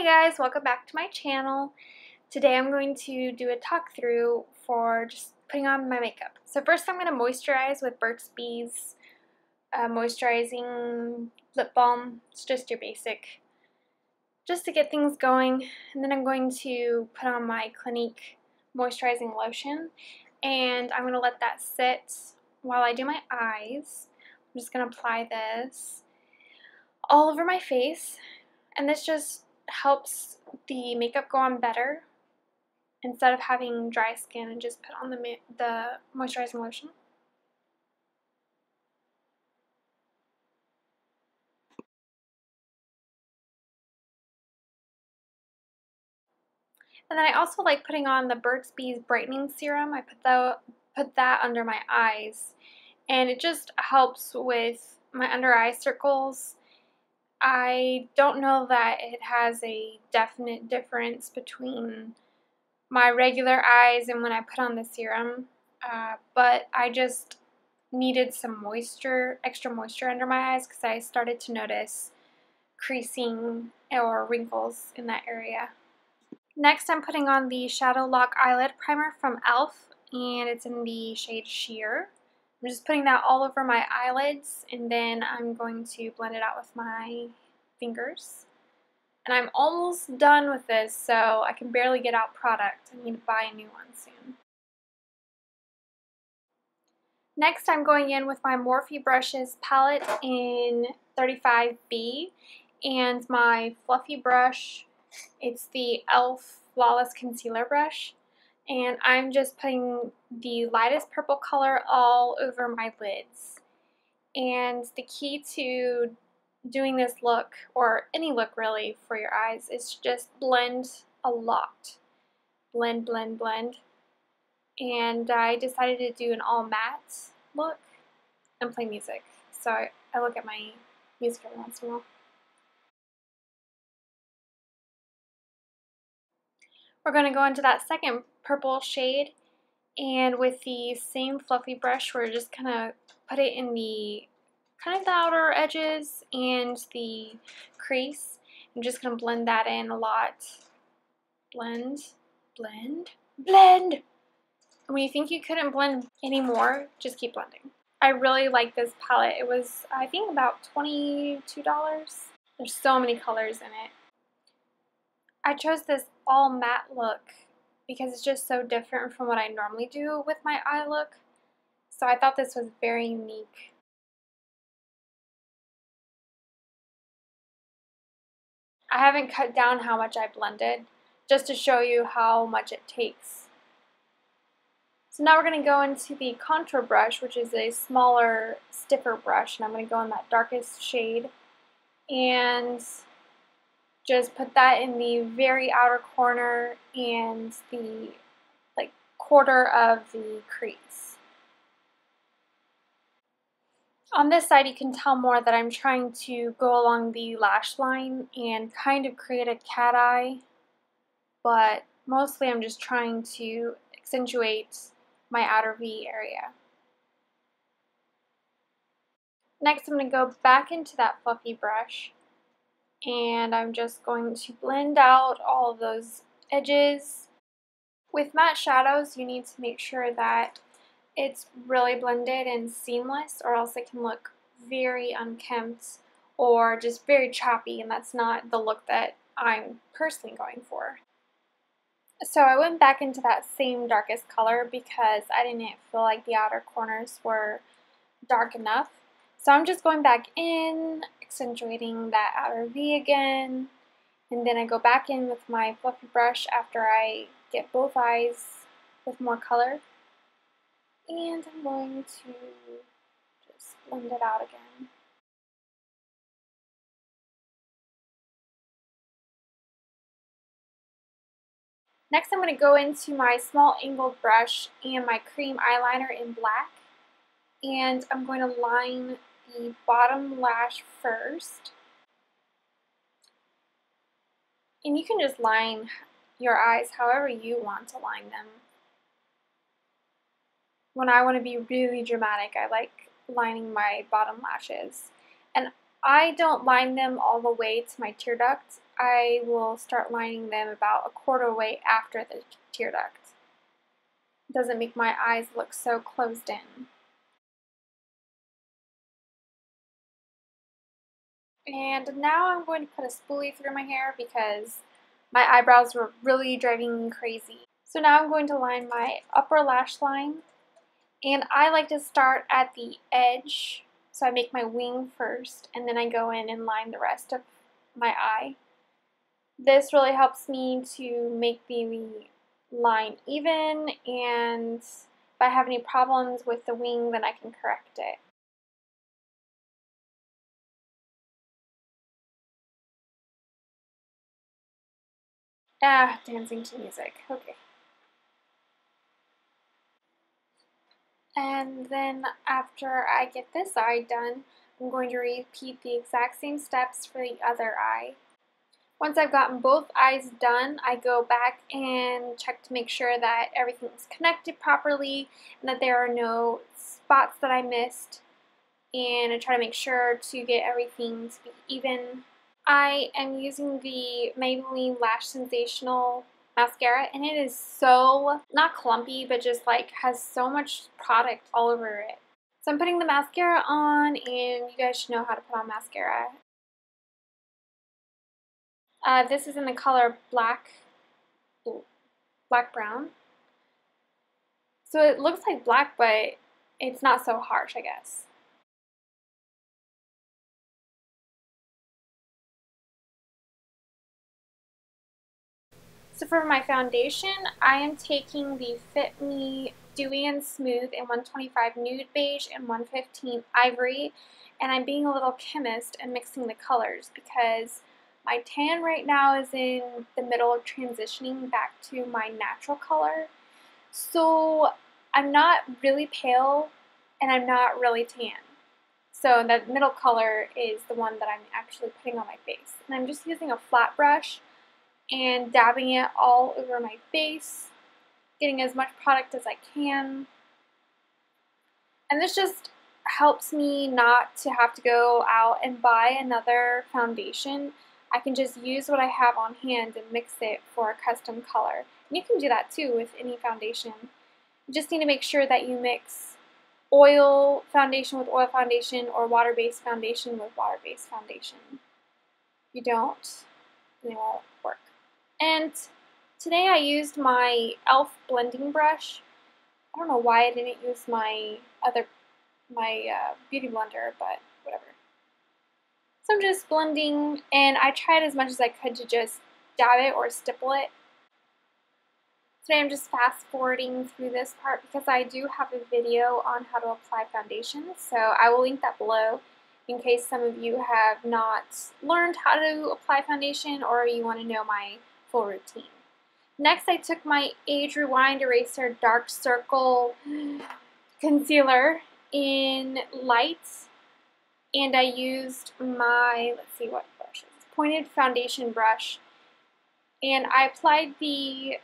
Hey guys, welcome back to my channel. Today I'm going to do a talk through for just putting on my makeup. So first I'm going to moisturize with Burt's Bees Moisturizing Lip Balm. It's just your basic, just to get things going. And then I'm going to put on my Clinique Moisturizing Lotion. And I'm going to let that sit while I do my eyes. I'm just going to apply this all over my face. And this just helps the makeup go on better instead of having dry skin and just put on the moisturizing lotion. And then I also like putting on the Burt's Bees Brightening Serum. I put that under my eyes, and it just helps with my under eye circles. I don't know that it has a definite difference between my regular eyes and when I put on the serum, but I just needed some moisture, extra moisture under my eyes because I started to notice creasing or wrinkles in that area. Next, I'm putting on the Shadow Lock Eyelid Primer from e.l.f. and it's in the shade Sheer. I'm just putting that all over my eyelids, and then I'm going to blend it out with my fingers. And I'm almost done with this, so I can barely get out product. I need to buy a new one soon. Next, I'm going in with my Morphe brushes palette in 35B and my fluffy brush. It's the e.l.f. Flawless Concealer Brush. And I'm just putting the lightest purple color all over my lids. And the key to doing this look, or any look really for your eyes, is just blend a lot. Blend, blend, blend. And I decided to do an all matte look and play music. So I look at my music every once in a while. We're going to go into that second purple shade, and with the same fluffy brush, we're just going to put it in the kind of the outer edges and the crease. I'm just going to blend that in a lot. Blend, blend, blend! And when you think you couldn't blend anymore, just keep blending. I really like this palette. It was, I think, about $22. There's so many colors in it. I chose this all matte look because it's just so different from what I normally do with my eye look. So I thought this was very unique. I haven't cut down how much I blended, just to show you how much it takes. So now we're going to go into the contour brush, which is a smaller, stiffer brush, and I'm going to go in that darkest shade and just put that in the very outer corner and the quarter of the crease. On this side, you can tell more that I'm trying to go along the lash line and kind of create a cat eye, but mostly I'm just trying to accentuate my outer V area. Next, I'm going to go back into that fluffy brush, and I'm just going to blend out all of those edges. With matte shadows, you need to make sure that it's really blended and seamless, or else it can look very unkempt or just very choppy, and that's not the look that I'm personally going for. So I went back into that same darkest color because I didn't feel like the outer corners were dark enough. So I'm just going back in, accentuating that outer V again, and then I go back in with my fluffy brush after I get both eyes with more color. And I'm going to just blend it out again. Next, I'm going to go into my small angled brush and my cream eyeliner in black. And I'm going to line the bottom lash first. And you can just line your eyes however you want to line them. When I want to be really dramatic, I like lining my bottom lashes. And I don't line them all the way to my tear duct. I will start lining them about a quarter way after the tear duct. It doesn't make my eyes look so closed in. And now I'm going to put a spoolie through my hair because my eyebrows were really driving me crazy. So now I'm going to line my upper lash line. And I like to start at the edge. So I make my wing first and then I go in and line the rest of my eye. This really helps me to make the line even, and if I have any problems with the wing, then I can correct it. Dancing to music. Okay. And then after I get this eye done, I'm going to repeat the exact same steps for the other eye. Once I've gotten both eyes done, I go back and check to make sure that everything's connected properly and that there are no spots that I missed. And I try to make sure to get everything to be even. I am using the Maybelline Lash Sensational mascara, and it is so, not clumpy, but just like has so much product all over it. So I'm putting the mascara on, and you guys should know how to put on mascara. This is in the color black brown. So it looks like black, but it's not so harsh, I guess. So for my foundation, I am taking the Fit Me Dewy+Smooth in 125 Nude Beige and 115 Ivory, and I'm being a little chemist and mixing the colors because my tan right now is in the middle of transitioning back to my natural color. So I'm not really pale and I'm not really tan. So that middle color is the one that I'm actually putting on my face. And I'm just using a flat brush and dabbing it all over my face, getting as much product as I can. And this just helps me not to have to go out and buy another foundation. I can just use what I have on hand and mix it for a custom color. And you can do that too with any foundation. You just need to make sure that you mix oil foundation with oil foundation or water-based foundation with water-based foundation. If you don't, then it won't work. And today I used my e.l.f. blending brush. I don't know why I didn't use my beauty blender, but whatever. So I'm just blending, and I tried as much as I could to just dab it or stipple it. Today I'm just fast forwarding through this part because I do have a video on how to apply foundation, so I will link that below in case some of you have not learned how to apply foundation or you want to know my full routine. Next, I took my Age Rewind Eraser Dark Circle Concealer in light, and I used my, let's see what brush is, pointed foundation brush, and I applied the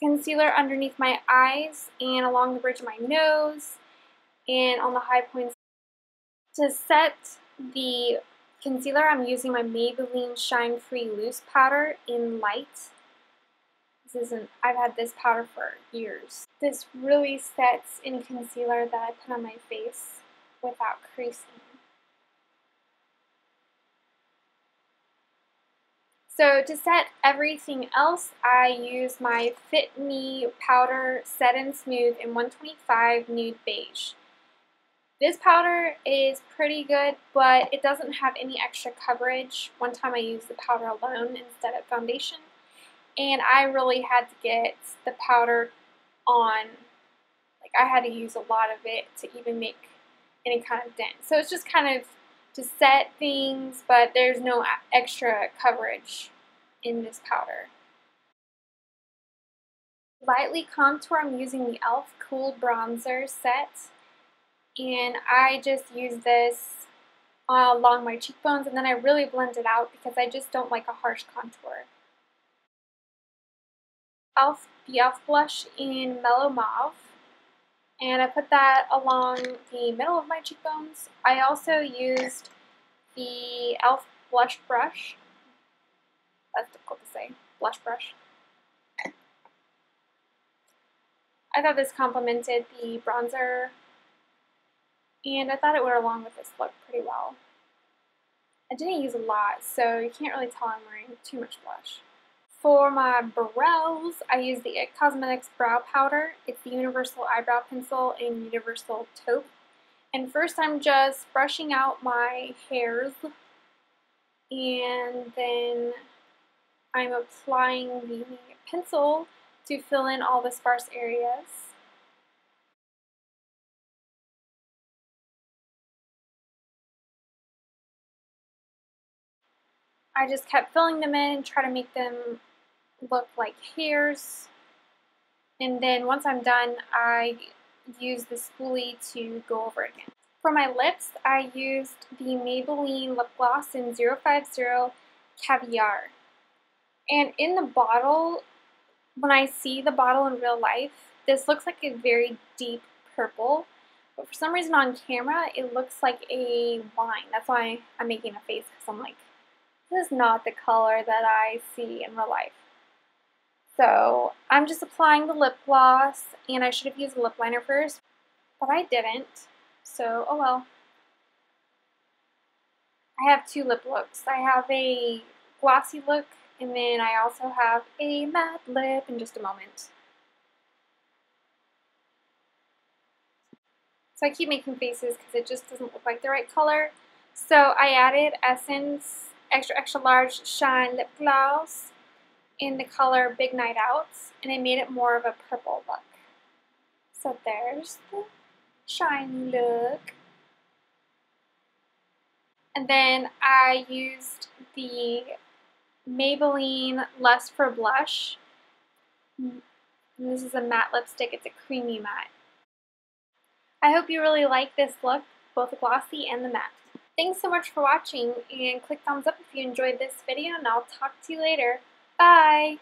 concealer underneath my eyes and along the bridge of my nose and on the high points. To set the concealer, I'm using my Maybelline Shine Free Loose Powder in light. I've had this powder for years. This really sets any concealer that I put on my face without creasing. So to set everything else, I use my Fit Me powder Set and Smooth in 125 Nude Beige. This powder is pretty good, but it doesn't have any extra coverage. One time I used the powder alone instead of foundation, and I really had to get the powder on. Like, I had to use a lot of it to even make any kind of dent. So it's just kind of to set things, but there's no extra coverage in this powder. Lightly contour, I'm using the e.l.f. Cool Bronzer Set, and I just use this along my cheekbones, and then I really blend it out because I just don't like a harsh contour. The e.l.f. blush in Mellow Mauve, and I put that along the middle of my cheekbones. I also used the e.l.f. blush brush. That's difficult to say. Blush brush. I thought this complemented the bronzer, and I thought it went along with this look pretty well. I didn't use a lot, so you can't really tell I'm wearing too much blush. For my brows, I use the IT Cosmetics Brow Powder. It's the Universal Eyebrow Pencil in Universal Taupe. And first I'm just brushing out my hairs, and then I'm applying the pencil to fill in all the sparse areas. I just kept filling them in, try to make them look like hairs. And then once I'm done, I use the spoolie to go over it again. For my lips, I used the Maybelline lip gloss in 050 Caviar. And in the bottle, when I see the bottle in real life, this looks like a very deep purple. But for some reason on camera, it looks like a wine. That's why I'm making a face, because I'm like, this is not the color that I see in real life. So I'm just applying the lip gloss, and I should have used a lip liner first, but I didn't. So, oh well. I have two lip looks. I have a glossy look, and then I also have a matte lip in just a moment. So I keep making faces because it just doesn't look like the right color. So I added Essence Extra Extra Large Shine Lip Gloss in the color Big Night Out, and I made it more of a purple look. So there's the shiny look. And then I used the Maybelline Lust for Blush. And this is a matte lipstick. It's a creamy matte. I hope you really like this look, both the glossy and the matte. Thanks so much for watching, and click thumbs up if you enjoyed this video, and I'll talk to you later. Bye!